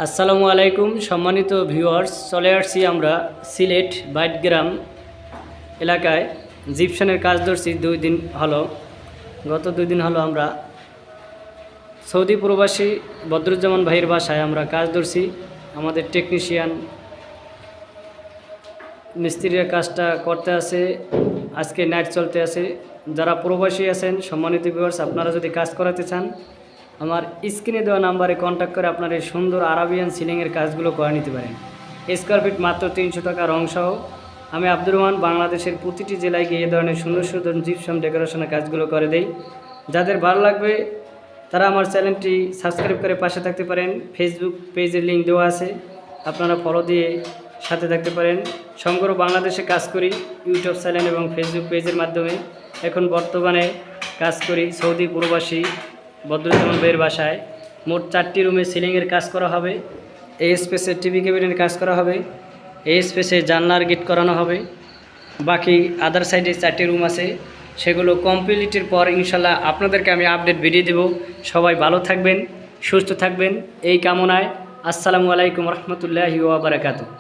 আসসালামু আলাইকুম সম্মানিত ভিউয়ার্স, চলে আসছি আমরা সিলেট বাইটগ্রাম এলাকায় জিপসানের কাজ ধরছি। গত দুই দিন হলো আমরা সৌদি প্রবাসী বদরুজ্জামান ভাইয়ের বাসায় আমরা কাজ ধরছি। আমাদের টেকনিশিয়ান মিস্ত্রিরা কাজটা করতে আছে, আজকে নাইট চলতে আছে। যারা প্রবাসী আছেন সম্মানিত ভিউয়ার্স, আপনারা যদি কাজ করাতে চান আমার স্ক্রিনে দেওয়া নাম্বারে কন্ট্যাক্ট করে আপনার এই সুন্দর আরাবিয়ান সিলিংয়ের কাজগুলো করে নিতে পারেন। স্কোয়ার ফিট মাত্র 300 টাকা রংসহ। আমি আব্দুর রহমান বাংলাদেশের প্রতিটি জেলায় গিয়ে এই ধরনের সুন্দর সুন্দর জিপসাম ডেকোরেশনের কাজগুলো করে দেই। যাদের ভালো লাগবে তারা আমার চ্যানেলটি সাবস্ক্রাইব করে পাশে থাকতে পারেন। ফেসবুক পেজের লিঙ্ক দেওয়া আছে, আপনারা ফলো দিয়ে সাথে থাকতে পারেন। সমগ্র বাংলাদেশে কাজ করি ইউটিউব চ্যানেল এবং ফেসবুক পেজের মাধ্যমে। এখন বর্তমানে কাজ করি সৌদি প্রবাসী বদরুজ্জামান ভাইয়ের বাসায়। মোট 4টি রুমে সিলিংয়ের কাজ করা হবে, এই স্পেসে টিভি ক্যাবিনেটের কাজ করা হবে, এই স্পেসে জানলার গেট করানো হবে। বাকি আদার সাইডে 4টি রুম আছে, সেগুলো কমপ্লিটের পর ইনশাল্লাহ আপনাদেরকে আমি আপডেট ভিডিও দেব। সবাই ভালো থাকবেন, সুস্থ থাকবেন এই কামনায়। আসসালামু আলাইকুম রহমতুল্লাহি ওয়া বারাকাতুহু।